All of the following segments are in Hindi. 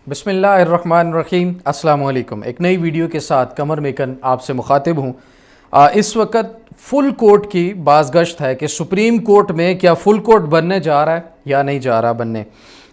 बिस्मिल्लाहिर्रहमानिर्रहीम अस्सलाम वालेकुम। एक नई वीडियो के साथ कमर मेकन आपसे मुखातिब हूँ। इस वक्त फुल कोर्ट की बाज़गश्त है कि सुप्रीम कोर्ट में क्या फुल कोर्ट बनने जा रहा है या नहीं जा रहा बनने।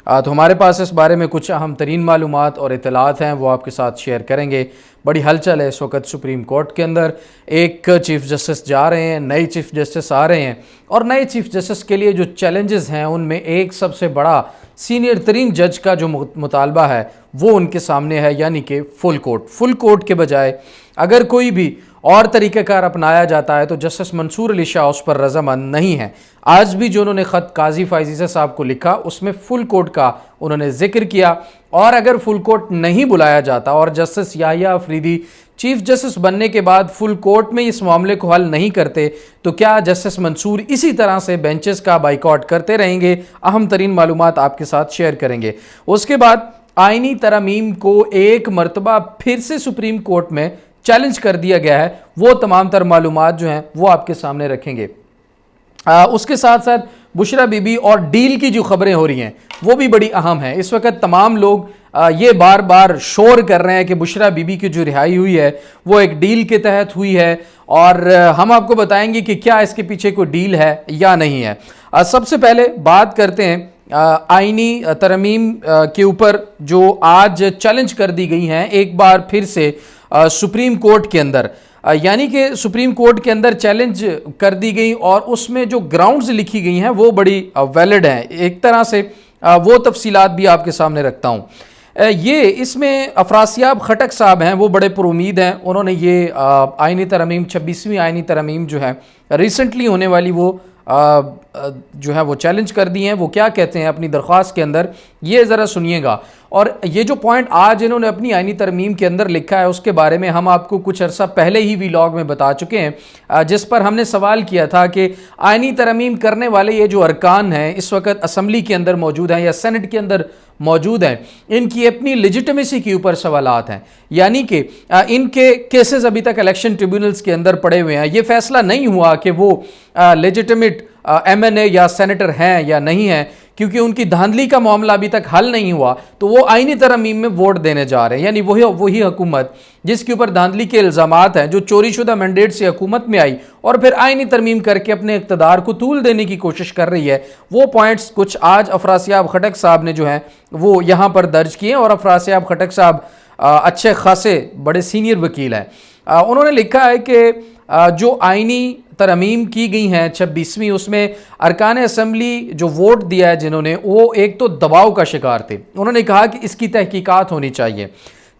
तो हमारे पास इस बारे में कुछ अहम तरीन मालूमात और इतलात हैं, वो आपके साथ शेयर करेंगे। बड़ी हलचल है इस वक्त सुप्रीम कोर्ट के अंदर। एक चीफ़ जस्टिस जा रहे हैं, नए चीफ़ जस्टिस आ रहे हैं, और नए चीफ़ जस्टिस के लिए जो चैलेंजेस हैं उनमें एक सबसे बड़ा सीनियर तरीन जज का जो मुतालबा है वो उनके सामने है, यानी कि फुल कोर्ट। फुल कोर्ट के बजाय अगर कोई भी और तरीक़ाकार अपनाया जाता है तो जस्टिस मंसूर अली शाह उस पर रज़ामंद नहीं है। आज भी जो उन्होंने ख़त काजी फ़ाइज़ी साहब को लिखा उसमें फुल कोर्ट का उन्होंने जिक्र किया, और अगर फुल कोर्ट नहीं बुलाया जाता और justice Yahya Afridi chief justice बनने के बाद फुल कोर्ट में इस मामले को हल नहीं करते तो क्या जस्टिस मंसूर इसी तरह से बेंचेस का बाइकआउट करते रहेंगे। अहम तरीन मालूमात आपके साथ शेयर करेंगे। उसके बाद आइनी तरमीम को एक मरतबा फिर से सुप्रीम कोर्ट में चैलेंज कर दिया गया है, वो तमाम तर मालूमात जो हैं वो आपके सामने रखेंगे। उसके साथ साथ बुशरा बीबी और डील की जो खबरें हो रही हैं वो भी बड़ी अहम है। इस वक्त तमाम लोग ये बार बार शोर कर रहे हैं कि बुशरा बीबी की जो रिहाई हुई है वो एक डील के तहत हुई है, और हम आपको बताएंगे कि क्या इसके पीछे कोई डील है या नहीं है। सबसे पहले बात करते हैं आइनी तरमीम के ऊपर जो आज चैलेंज कर दी गई हैं एक बार फिर से सुप्रीम कोर्ट के अंदर, यानी कि सुप्रीम कोर्ट के अंदर चैलेंज कर दी गई और उसमें जो ग्राउंड्स लिखी गई हैं वो बड़ी वैलिड हैं एक तरह से। वो तफसीलात भी आपके सामने रखता हूँ। ये इसमें अफरासियाब खटक साहब हैं, वो बड़े पुरुमीद हैं। उन्होंने ये आइनी तरमीम 26वीं आइनी तरमीम जो है रिसेंटली होने वाली वो जो है वो चैलेंज कर दी हैं। वो क्या कहते हैं अपनी दरख्वास्त के अंदर, ये ज़रा सुनिएगा। और ये जो पॉइंट आज इन्होंने अपनी आइनी तरमीम के अंदर लिखा है उसके बारे में हम आपको कुछ अरसा पहले ही व्लॉग में बता चुके हैं, जिस पर हमने सवाल किया था कि आइनी तरमीम करने वाले ये जो अरकान हैं इस वक्त असम्बली के अंदर मौजूद हैं या सेनेट के अंदर मौजूद हैं, इनकी अपनी लेजिटिमेसी के ऊपर सवालात हैं, यानी कि इनके केसेस अभी तक इलेक्शन ट्रिब्यूनल्स के अंदर पड़े हुए हैं। ये फैसला नहीं हुआ कि वो लेजिटिमेट MNA या सेनेटर हैं या नहीं हैं, क्योंकि उनकी धांधली का मामला अभी तक हल नहीं हुआ। तो वो आइनी तरमीम में वोट देने जा रहे हैं, यानी वही हुकूमत जिसके ऊपर धांधली के इल्ज़ामात हैं, जो चोरीशुदा मैंडेट से हुकूमत में आई और फिर आइनी तरमीम करके अपने इक़्तिदार को तूल देने की कोशिश कर रही है। वो पॉइंट्स कुछ आज अफरासियाब खटक साहब ने जो हैं वो यहाँ पर दर्ज किए, और अफरासियाब खटक साहब अच्छे खासे बड़े सीनियर वकील हैं। उन्होंने लिखा है कि जो आइनी तरमीम की गई हैं 26वीं, उसमें अरकान असम्बली जो वोट दिया है जिन्होंने, वो एक तो दबाव का शिकार थे। उन्होंने कहा कि इसकी तहकीकात होनी चाहिए,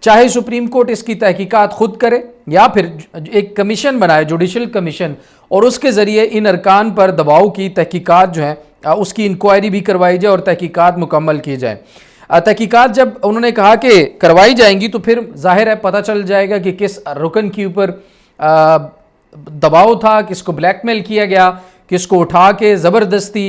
चाहे सुप्रीम कोर्ट इसकी तहकीकात खुद करे या फिर एक कमीशन बनाए, जुडिशल कमीशन, और उसके ज़रिए इन अरकान पर दबाव की तहकीकात जो है उसकी इंक्वायरी भी करवाई जाए और तहकीकात मुकम्मल की जाए। तहकीकात जब उन्होंने कहा कि करवाई जाएंगी तो फिर जाहिर है पता चल जाएगा कि किस रुकन के ऊपर दबाव था, किसको ब्लैकमेल किया गया, किसको उठा के ज़बरदस्ती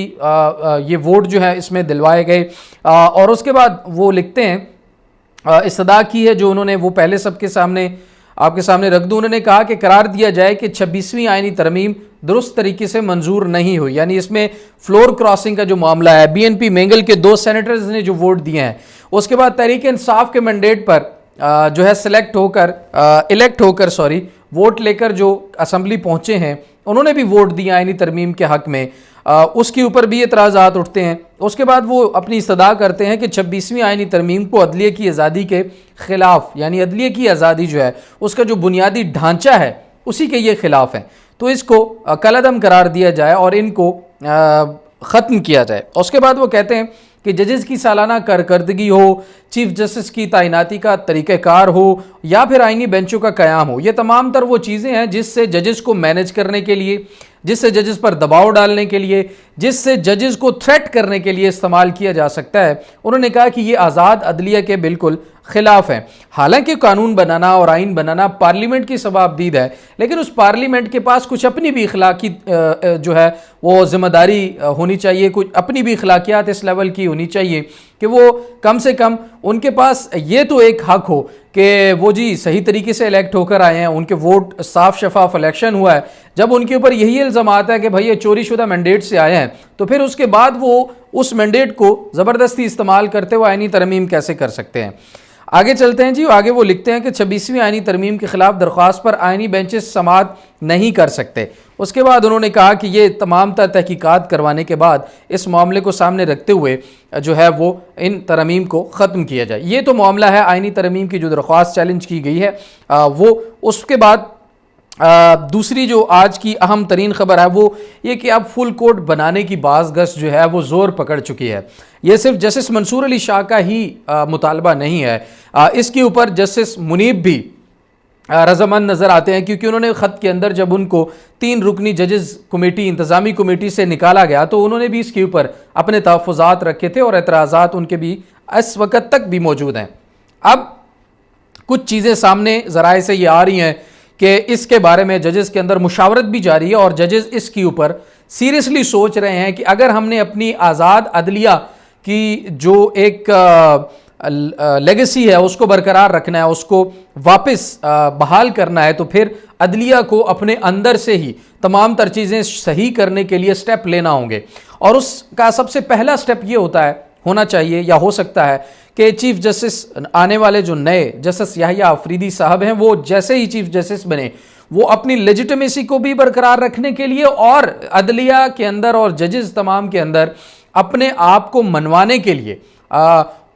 ये वोट जो है इसमें दिलवाए गए। और उसके बाद वो लिखते हैं इस्तदा की है जो उन्होंने वो पहले सबके सामने आपके सामने रख दूँ। उन्होंने कहा कि करार दिया जाए कि 26वीं आइनी तरमीम दुरुस्त तरीके से मंजूर नहीं हुई, यानी इसमें फ्लोर क्रॉसिंग का जो मामला है, BNP मेंगल के 2 सेनेटर्स ने जो वोट दिए हैं, उसके बाद तहरीक इंसाफ के मैंडेट पर जो है इलेक्ट होकर वोट लेकर जो असम्बली पहुंचे हैं उन्होंने भी वोट दिया आइनी तरमीम के हक में, उसके ऊपर भी एतराज़ात उठते हैं। उसके बाद वो अपनी इस्तदा करते हैं कि 26वीं आइनी तरमीम को अदलिया की आज़ादी के ख़िलाफ़, यानी अदलिया की आज़ादी जो है उसका जो बुनियादी ढांचा है उसी के ये ख़िलाफ़ है, तो इसको कलअदम करार दिया जाए और इनको ख़त्म किया जाए। उसके बाद वो कहते हैं कि जजेस की सालाना कारकर्दगी हो, चीफ जस्टिस की तैनाती का तरीक़ाकार हो, या फिर आइनी बेंचों का क़याम हो, ये तमाम तर वो चीज़ें हैं जिससे जजेस को मैनेज करने के लिए, जिससे जजेस पर दबाव डालने के लिए, जिससे जजेस को थ्रेट करने के लिए इस्तेमाल किया जा सकता है। उन्होंने कहा कि ये आज़ाद अदलिया के बिल्कुल खिलाफ है। हालांकि कानून बनाना और आइन बनाना पार्लियामेंट की सवाबदीद है, लेकिन उस पार्लियामेंट के पास कुछ अपनी भी इखलाकी जो है वो जिम्मेदारी होनी चाहिए, कुछ अपनी भी इखलाकियात इस लेवल की होनी चाहिए कि वो कम से कम उनके पास ये तो एक हक हो कि वो जी सही तरीके से इलेक्ट होकर आए हैं, उनके वोट साफ शफाफ इलेक्शन हुआ है। जब उनके ऊपर यही इल्ज़ाम आता है कि भाई ये चोरी शुदा मैंडेट से आए हैं, तो फिर उसके बाद वो उस मैंडेट को ज़बरदस्ती इस्तेमाल करते हुए आईनी तरमीम कैसे कर सकते हैं। आगे चलते हैं जी। आगे वो लिखते हैं कि 26वीं आईनी तरमीम के खिलाफ दरख्वास्त पर आईनी बेंचेस समाअत नहीं कर सकते। उसके बाद उन्होंने कहा कि ये तमाम तहकीकात करवाने के बाद इस मामले को सामने रखते हुए जो है वो इन तरमीम को ख़त्म किया जाए। ये तो मामला है आईनी तरमीम की जो दरख्वास्त चैलेंज की गई है वो। उसके बाद दूसरी जो आज की अहम तरीन खबर है वो ये कि अब फुल कोर्ट बनाने की बाज़गश्त जो है वो ज़ोर पकड़ चुकी है। ये सिर्फ जस्टिस मंसूर अली शाह का ही मुतालबा नहीं है, इसके ऊपर जस्टिस मुनीब भी रजामंद नज़र आते हैं, क्योंकि उन्होंने ख़त के अंदर जब उनको 3 रुकनी जजेस कमेटी इंतज़ामी कमेटी से निकाला गया तो उन्होंने भी इसके ऊपर अपने तहफ़्फ़ुज़ात रखे थे और एतराज़ात उनके भी इस वक्त तक भी मौजूद हैं। अब कुछ चीज़ें सामने ज़राए से ये आ रही हैं कि इसके बारे में जजेस के अंदर मुशावरत भी जारी है और जजेस इसके ऊपर सीरियसली सोच रहे हैं कि अगर हमने अपनी आज़ाद अदलिया की जो एक लेगेसी है उसको बरकरार रखना है, उसको वापस बहाल करना है, तो फिर अदलिया को अपने अंदर से ही तमाम तर चीज़ें सही करने के लिए स्टेप लेना होंगे। और उसका सबसे पहला स्टेप ये होना चाहिए या हो सकता है कि चीफ जस्टिस आने वाले जो नए जस्टिस याहिया अफरीदी साहब हैं वो जैसे ही चीफ जस्टिस बने वो अपनी लेजिटिमेसी को भी बरकरार रखने के लिए और अदलिया के अंदर और जजेस तमाम के अंदर अपने आप को मनवाने के लिए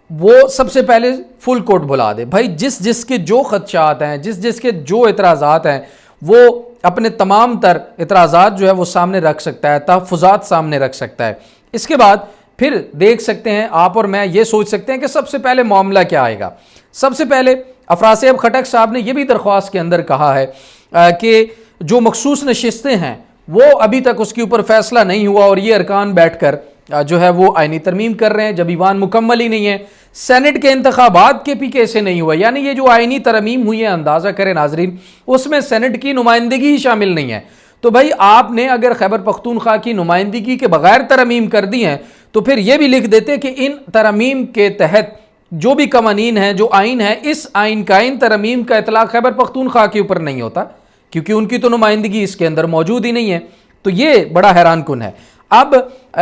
वो सबसे पहले फुल कोर्ट बुला दे। भाई जिस जिसके जो खदशात हैं, जिस जिसके जो एतराज़ात हैं, वो अपने तमाम तर एतराज़ात जो है वो सामने रख सकता है, तहफ़्फ़ुज़ात सामने रख सकता है। इसके बाद फिर देख सकते हैं आप और मैं ये सोच सकते हैं कि सबसे पहले मामला क्या आएगा। सबसे पहले अफरासेब खटक साहब ने यह भी दरख्वास्त के अंदर कहा है कि जो मखसूस नशिस्तें हैं वो अभी तक उसके ऊपर फैसला नहीं हुआ और ये अरकान बैठकर जो है वो आईनी तरमीम कर रहे हैं, जब ईवान मुकम्मल ही नहीं है, सेनेट के इंतखाबात के पीके से नहीं हुआ, यानी ये जो आईनी तरमीम हुई है अंदाज़ा करें नाजरीन, उसमें सेनेट की नुमाइंदगी ही शामिल नहीं है। तो भाई आपने अगर खैबर पख्तूनख्वा की नुमाइंदगी के बगैर तरमीम कर दी हैं तो फिर यह भी लिख देते कि इन तरमीम के तहत जो भी कवानीन हैं, जो आइन है, इस आइन का इन तरमीम का इतलाक खैबर पख्तूनख्वा के ऊपर नहीं होता, क्योंकि उनकी तो नुमाइंदगी इसके अंदर मौजूद ही नहीं है। तो ये बड़ा हैरान कुन है। अब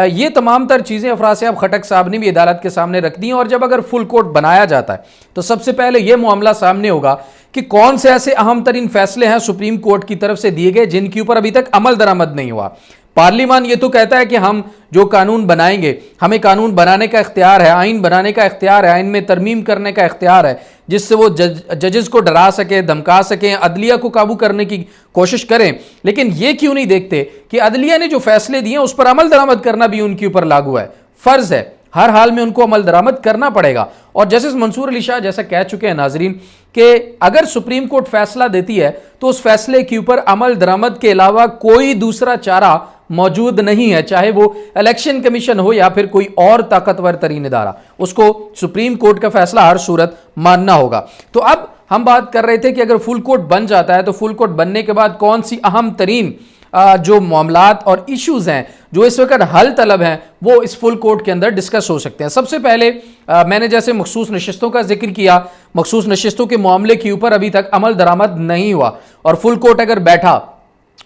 ये तमाम तर चीज़ें अफरासेब खटक साहब ने भी अदालत के सामने रख दी, और जब अगर फुल कोर्ट बनाया जाता है तो सबसे पहले यह मामला सामने होगा कि कौन से ऐसे अहम तरीन फैसले हैं सुप्रीम कोर्ट की तरफ से दिए गए जिनके ऊपर अभी तक अमल दरामद नहीं हुआ। पार्लियामान ये तो कहता है कि हम जो कानून बनाएंगे, हमें कानून बनाने का इख्तियार है, आइन बनाने का इख्तियार है, आइन में तरमीम करने का इख्तियार है, जिससे वो जजेस को डरा सके, धमका सकें, अदलिया को काबू करने की कोशिश करें। लेकिन ये क्यों नहीं देखते कि अदलिया ने जो फैसले दिए उस पर अमल दरामद करना भी उनके ऊपर लागू है, फ़र्ज़ है, हर हाल में उनको अमल दरामद करना पड़ेगा। और जस्टिस मंसूर अली शाह जैसा कह चुके हैं नाजरीन कि अगर सुप्रीम कोर्ट फैसला देती है तो उस फैसले के ऊपर अमल दरामद के अलावा कोई दूसरा चारा मौजूद नहीं है, चाहे वो इलेक्शन कमीशन हो या फिर कोई और ताकतवर तरीन इदारा, उसको सुप्रीम कोर्ट का फैसला हर सूरत मानना होगा। तो अब हम बात कर रहे थे कि अगर फुल कोर्ट बन जाता है तो फुल कोर्ट बनने के बाद कौन सी अहम तरीन जो मामलात और इश्यूज हैं जो इस वक्त हल तलब हैं वो इस फुल कोर्ट के अंदर डिस्कस हो सकते हैं। सबसे पहले मैंने जैसे मखसूस नशिस्तों का जिक्र किया, मखसूस नशिस्तों के मामले के ऊपर अभी तक अमल दरामद नहीं हुआ, और फुल कोर्ट अगर बैठा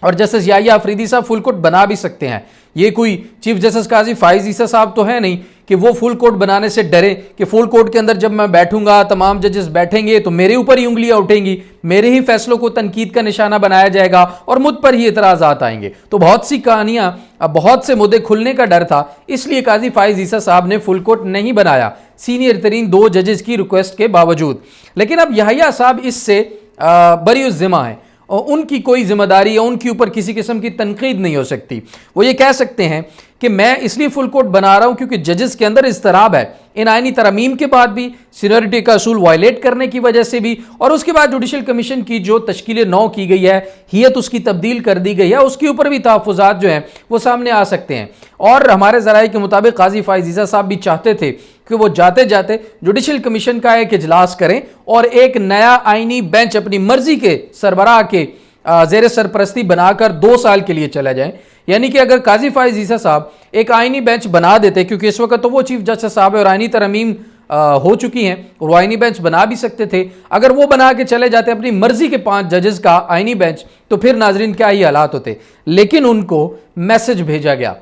और जस्टिस याहिया अफरीदी साहब फुल कोर्ट बना भी सकते हैं। ये कोई चीफ जस्टिस काजी फाइज ईसा साहब तो है नहीं कि वो फुल कोर्ट बनाने से डरे कि फुल कोर्ट के अंदर जब मैं बैठूंगा, तमाम जजेस बैठेंगे तो मेरे ऊपर ही उंगलियां उठेंगी, मेरे ही फैसलों को तनकीद का निशाना बनाया जाएगा और मुझ पर ही एतराज़ात आएंगे। तो बहुत सी कहानियां, बहुत से मुद्दे खुलने का डर था, इसलिए काजी फाइज ईसा साहब ने फुल कोर्ट नहीं बनाया, सीनियर तरीन 2 जजेस की रिक्वेस्ट के बावजूद। लेकिन अब याहिया साहब इससे बरी ज़िम्मा है और उनकी कोई जिम्मेदारी या उनके ऊपर किसी किस्म की तनकीद नहीं हो सकती। वो ये कह सकते हैं कि मैं इसलिए फुल कोर्ट बना रहा हूं क्योंकि जजेस के अंदर इज़्तिराब है, इन आईनी तरमीम के बाद भी, सीनियरिटी का असूल वायलेट करने की वजह से भी, और उसके बाद जुडिशल कमीशन की जो तश्कील नौ की गई है, हियत उसकी तब्दील कर दी गई है, उसके ऊपर भी तहफ़्फ़ुज़ात जो हैं वो सामने आ सकते हैं। और हमारे ज़राए के मुताबिक काजी फाइज़ ईसा साहब भी चाहते थे कि वो जाते जाते जुडिशल कमीशन का एक इजलास करें और एक नया आईनी बेंच अपनी मर्जी के सरबराह के ज़ेर सरपरस्ती बनाकर 2 साल के लिए चला जाए। यानी कि अगर काजी फाइज़ ईसा साहब एक आईनी बेंच बना देते, क्योंकि इस वक्त तो वो चीफ जस्टिस साहब है और आईनी तरमीम हो चुकी हैं और वो आईनी बेंच बना भी सकते थे। अगर वो बना के चले जाते अपनी मर्जी के 5 जजेस का आईनी बेंच, तो फिर नाजरीन क्या ही हालात होते। लेकिन उनको मैसेज भेजा गया,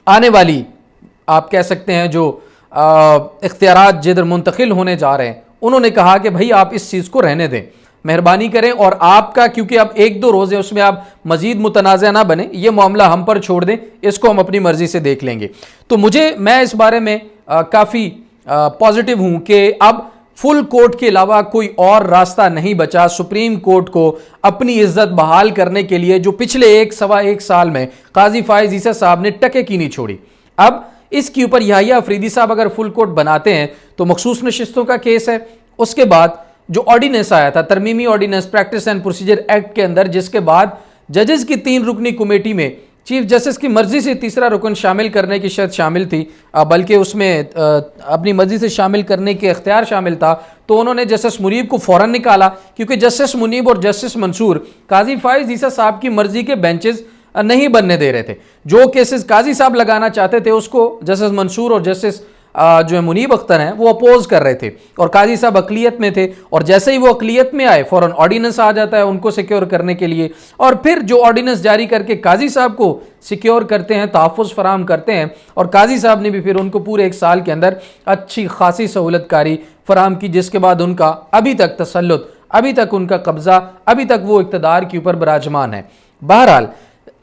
आने वाली आप कह सकते हैं जो इख्तियारात जिधर मुंतकिल होने जा रहे हैं, उन्होंने कहा कि भाई आप इस चीज़ को रहने दें, मेहरबानी करें, और आपका क्योंकि अब 1-2 रोज़ है उसमें आप मजीद मुतनाज़ा ना बने, ये मामला हम पर छोड़ दें, इसको हम अपनी मर्जी से देख लेंगे। तो मैं इस बारे में काफ़ी पॉजिटिव हूं कि अब फुल कोर्ट के अलावा कोई और रास्ता नहीं बचा सुप्रीम कोर्ट को अपनी इज्जत बहाल करने के लिए, जो पिछले 1-1.25 साल में काजी फायज ईसा साहब ने टके की नहीं छोड़ी। अब इसके ऊपर याहिया अफरीदी साहब अगर फुल कोर्ट बनाते हैं तो मखसूस नशिस्तों का केस है। उसके बाद जो ऑर्डिनेंस आया था, तरमीमी ordinance practice and procedure act के अंदर, जिसके बाद जजेस की 3 रुकनी कमेटी में चीफ जस्टिस की मर्जी से तीसरा रुकन शामिल करने की शर्त शामिल थी, बल्कि उसमें अपनी मर्जी से शामिल करने के इख्तियार शामिल था, तो उन्होंने जस्टिस मुनीब को फौरन निकाला, क्योंकि जस्टिस मुनीब और जस्टिस मंसूर काजी फायज ईसा साहब की मर्जी के बेंचेस नहीं बनने दे रहे थे। जो केसेस काजी साहब लगाना चाहते थे उसको जस्टिस मंसूर और जस्टिस जो है मुनीब अख्तर हैं वो अपोज कर रहे थे, और काजी साहब अकलियत में थे, और जैसे ही वो अकलियत में आए फौरन ऑर्डिनेंस आ जाता है उनको सिक्योर करने के लिए, और फिर जो ऑर्डिनेंस जारी करके काजी साहब को सिक्योर करते हैं, तहफ़्फ़ुज़ फराहम करते हैं, और काजी साहब ने भी फिर उनको पूरे 1 साल के अंदर अच्छी खासी सहूलतकारी फराहम की, जिसके बाद उनका अभी तक तसल्लुत, अभी तक उनका कब्जा, अभी तक वो इक़्तिदार के ऊपर विराजमान है। बहरहाल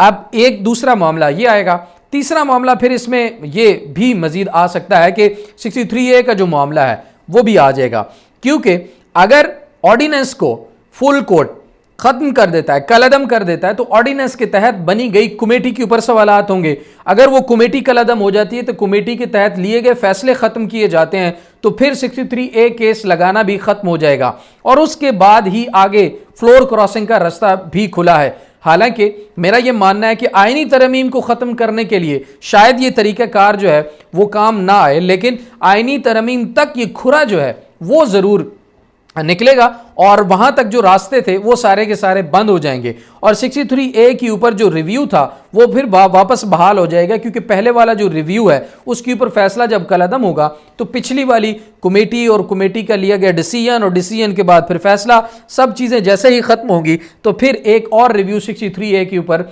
अब एक दूसरा मामला ये आएगा, तीसरा मामला फिर इसमें ये भी मजीद आ सकता है कि 63A का जो मामला है वो भी आ जाएगा, क्योंकि अगर ऑर्डिनेंस को फुल कोर्ट खत्म कर देता है, कलअदम कर देता है, तो ऑर्डिनेंस के तहत बनी गई कमेटी के ऊपर सवालात होंगे। अगर वो कमेटी कलअदम हो जाती है तो कमेटी के तहत लिए गए फैसले खत्म किए जाते हैं, तो फिर 63A केस लगाना भी खत्म हो जाएगा, और उसके बाद ही आगे फ्लोर क्रॉसिंग का रास्ता भी खुला है। हालांकि मेरा यह मानना है कि आईनी तरमीम को ख़त्म करने के लिए शायद ये तरीक़ाकार जो है वो काम ना आए, लेकिन आईनी तरमीम तक ये खुरा जो है वो ज़रूर निकलेगा, और वहां तक जो रास्ते थे वो सारे के सारे बंद हो जाएंगे, और 63A के ऊपर जो रिव्यू था वो फिर वापस बहाल हो जाएगा, क्योंकि पहले वाला जो रिव्यू है उसके ऊपर फैसला जब कलअदम होगा तो पिछली वाली कमेटी और कमेटी का लिया गया डिसीजन और डिसीजन के बाद फिर फैसला, सब चीज़ें जैसे ही ख़त्म होंगी तो फिर एक और रिव्यू 63A के ऊपर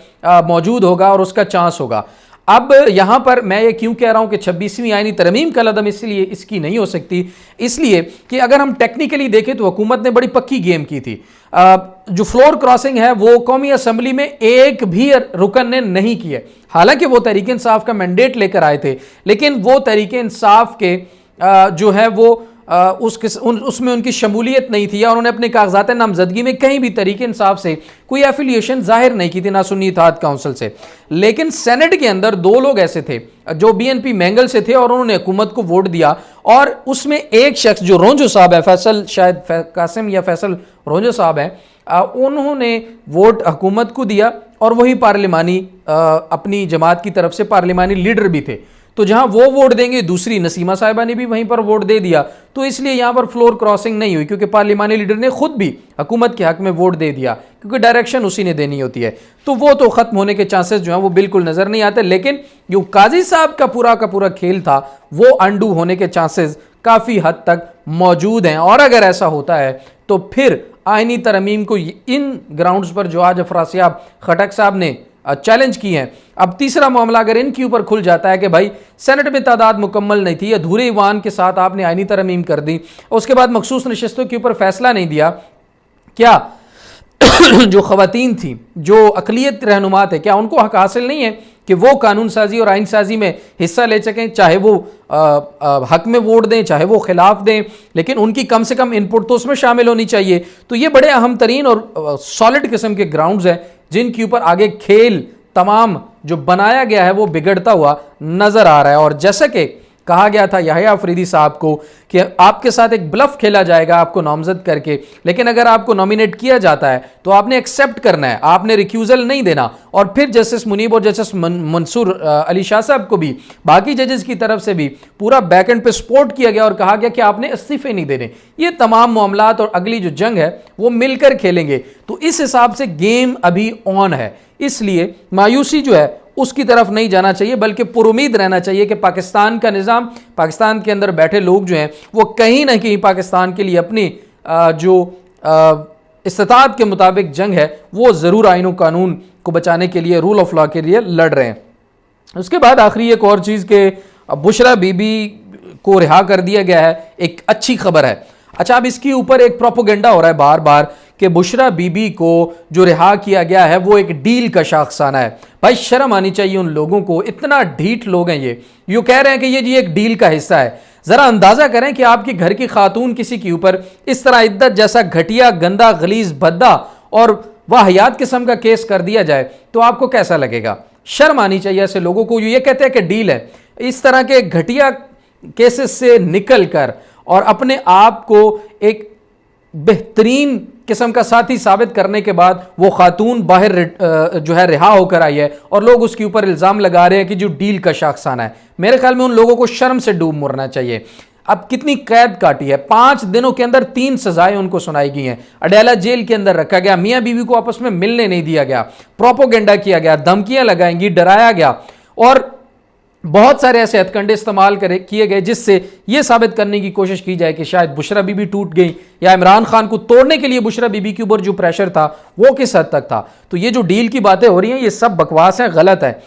मौजूद होगा और उसका चांस होगा। अब यहां पर मैं ये क्यों कह रहा हूं कि 26वीं आईनी तरमीम कलअदम इसलिए इसकी नहीं हो सकती, इसलिए कि अगर हम टेक्निकली देखें तो हुकूमत ने बड़ी पक्की गेम की थी। जो फ्लोर क्रॉसिंग है वो कौमी असम्बली में एक भी रुकन ने नहीं किया, हालांकि वो तहरीक इंसाफ का मैंडेट लेकर आए थे, लेकिन वो तहरीक इंसाफ के जो है वो उसमें उनकी शमूलियत नहीं थी, या उन्होंने अपने कागजात नामजदगी में कहीं भी तरीके इंसाफ से कोई एफिलिएशन जाहिर नहीं की थी, ना सुन्नी इत्तेहाद काउंसिल से। लेकिन सेनेट के अंदर 2 लोग ऐसे थे जो BNP मैंगल से थे, और उन्होंने हुकूमत को वोट दिया, और उसमें एक शख्स जो रोंजो साहब है, फैसल शायद कासिम या फैसल रोंजो साहब हैं, उन्होंने वोट हुकूमत को दिया, और वही पार्लिमानी अपनी जमात की तरफ से पार्लिमानी लीडर भी थे। तो जहां वो वोट देंगे, दूसरी नसीमा साहिबा ने भी वहीं पर वोट दे दिया, तो इसलिए यहां पर फ्लोर क्रॉसिंग नहीं हुई, क्योंकि पार्लिमानी लीडर ने खुद भी हुकूमत के हक में वोट दे दिया, क्योंकि डायरेक्शन उसी ने देनी होती है। तो वो तो खत्म होने के चांसेस जो हैं वो बिल्कुल नजर नहीं आते, लेकिन जो काजी साहब का पूरा खेल था वो अंडू होने के चांसेस काफी हद तक मौजूद हैं। और अगर ऐसा होता है तो फिर आईनी तरमीम को इन ग्राउंड्स पर जो आज अफरासियाब खटक साहब ने चैलेंज की हैं, अब तीसरा मामला अगर इनके ऊपर खुल जाता है कि भाई सेनेट में तादाद मुकम्मल नहीं थी, अधूरे ईवान के साथ आपने आईनी तरमीम कर दी, उसके बाद मखसूस नशिस्तों के ऊपर फैसला नहीं दिया, क्या जो खवातीन थी, जो अकलियत रहनुमा थे, क्या उनको हक हासिल नहीं है कि वो कानून साजी और आइन साजी में हिस्सा ले सकें, चाहे वो हक में वोट दें, चाहे वो खिलाफ दें, लेकिन उनकी कम से कम इनपुट तो उसमें शामिल होनी चाहिए। तो ये बड़े अहम तरीन और सॉलिड किस्म के ग्राउंड्स हैं जिनके ऊपर आगे खेल तमाम जो बनाया गया है वो बिगड़ता हुआ नजर आ रहा है। और जैसा कि कहा गया था याहिया अफरीदी साहब को कि आपके साथ एक ब्लफ खेला जाएगा आपको नामजद करके, लेकिन अगर आपको नॉमिनेट किया जाता है तो आपने एक्सेप्ट करना है, आपने रिक्यूजल नहीं देना। और फिर जस्टिस मुनीब और जस्टिस मंसूर अली शाह साहब को भी बाकी जजेस की तरफ से भी पूरा बैक एंड पे सपोर्ट किया गया और कहा गया कि आपने इस्तीफे नहीं देने। ये तमाम मामलात और अगली जो जंग है वो मिलकर खेलेंगे। तो इस हिसाब से गेम अभी ऑन है, इसलिए मायूसी जो है उसकी तरफ नहीं जाना चाहिए, बल्कि पुरुमीद रहना चाहिए कि पाकिस्तान का निज़ाम, पाकिस्तान के अंदर बैठे लोग जो हैं वो कहीं ना कहीं पाकिस्तान के लिए अपनी जो इस्तिताअत के मुताबिक जंग है वो ज़रूर आईन और कानून को बचाने के लिए, रूल ऑफ लॉ के लिए लड़ रहे हैं। उसके बाद आखिरी एक और चीज़ के बुशरा बीबी को रिहा कर दिया गया है, एक अच्छी खबर है। अच्छा, अब इसके ऊपर एक प्रोपोगेंडा हो रहा है बार बार कि बुशरा बीबी को जो रिहा किया गया है वो एक डील का शाखसाना है। भाई शर्म आनी चाहिए उन लोगों को, इतना ढीठ लोग हैं ये। यूँ कह रहे हैं कि ये जी एक डील का हिस्सा है। ज़रा अंदाज़ा करें कि आपके घर की खातून किसी के ऊपर इस तरह इद्दत जैसा घटिया, गंदा, गलीज, भद्दा और वाहियात किस्म का केस कर दिया जाए तो आपको कैसा लगेगा? शर्म आनी चाहिए ऐसे लोगों को। ये कहते हैं कि डील है। इस तरह के घटिया केसेस से निकल कर और अपने आप को एक बेहतरीन किस्म का साथी साबित करने के बाद वो खातून बाहर जो है रिहा होकर आई है और लोग उसके ऊपर इल्ज़ाम लगा रहे हैं कि जो डील का शाखसाना है। मेरे ख्याल में उन लोगों को शर्म से डूब मरना चाहिए। अब कितनी कैद काटी है, 5 दिनों के अंदर 3 सजाएं उनको सुनाई गई हैं। अडेला जेल के अंदर रखा गया, मियाँ बीवी को आपस में मिलने नहीं दिया गया, प्रोपोगेंडा किया गया, धमकियां लगाएंगी, डराया गया और बहुत सारे ऐसे हथकंडे इस्तेमाल किए गए जिससे यह साबित करने की कोशिश की जाए कि शायद बुशरा बीबी टूट गई या इमरान खान को तोड़ने के लिए बुशरा बीबी के ऊपर जो प्रेशर था वो किस हद तक था। तो ये जो डील की बातें हो रही हैं ये सब बकवास है, गलत है।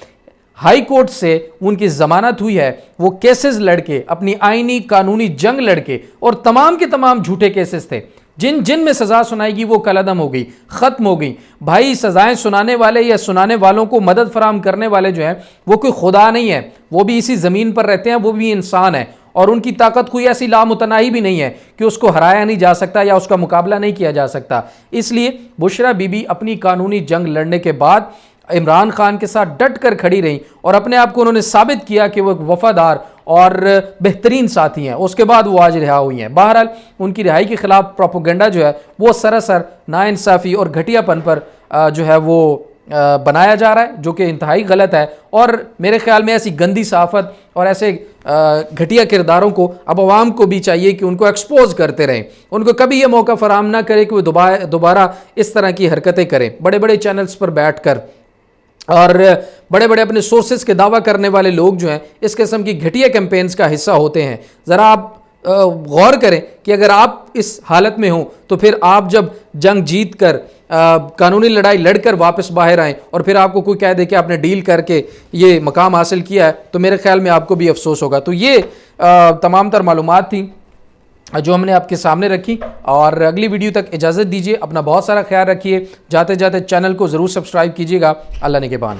हाई कोर्ट से उनकी जमानत हुई है, वो केसेस लड़के, अपनी आईनी कानूनी जंग लड़के और तमाम के तमाम झूठे केसेस थे जिन जिन में सजा सुनाएगी वो कलअदम हो गई, खत्म हो गई। भाई सजाएं सुनाने वाले या सुनाने वालों को मदद फराम करने वाले जो हैं वो कोई खुदा नहीं है, वो भी इसी ज़मीन पर रहते हैं, वो भी इंसान है और उनकी ताकत कोई ऐसी लामुतनाही भी नहीं है कि उसको हराया नहीं जा सकता या उसका मुकाबला नहीं किया जा सकता। इसलिए बुशरा बीबी अपनी कानूनी जंग लड़ने के बाद इमरान खान के साथ डट कर खड़ी रही और अपने आप को उन्होंने साबित किया कि वो एक वफादार और बेहतरीन साथी हैं। उसके बाद वो आज रिहा हुई हैं। बहरहाल उनकी रिहाई के खिलाफ प्रोपोगेंडा जो है वो सरासर नाइंसाफ़ी और घटियापन पर जो है वो बनाया जा रहा है, जो कि इंतहाई गलत है। और मेरे ख्याल में ऐसी गंदी सहाफ़त और ऐसे घटिया किरदारों को अब आवाम को भी चाहिए कि उनको एक्सपोज करते रहें, उनको कभी ये मौका फराम ना करें कि वो दोबारा इस तरह की हरकतें करें। बड़े बड़े चैनल्स पर बैठ कर और बड़े बड़े अपने सोर्सेज के दावा करने वाले लोग जो हैं इस किस्म की घटिया कैंपेन्स का हिस्सा होते हैं। ज़रा आप गौर करें कि अगर आप इस हालत में हो तो फिर आप जब जंग जीत कर कानूनी लड़ाई लड़कर वापस बाहर आएँ और फिर आपको कोई कह दे कि आपने डील करके ये मकाम हासिल किया है तो मेरे ख्याल में आपको भी अफसोस होगा। तो ये तमाम तर मालूमात थी जो हमने आपके सामने रखी और अगली वीडियो तक इजाज़त दीजिए। अपना बहुत सारा ख्याल रखिए। जाते जाते चैनल को ज़रूर सब्सक्राइब कीजिएगा। अल्लाह निगहबान।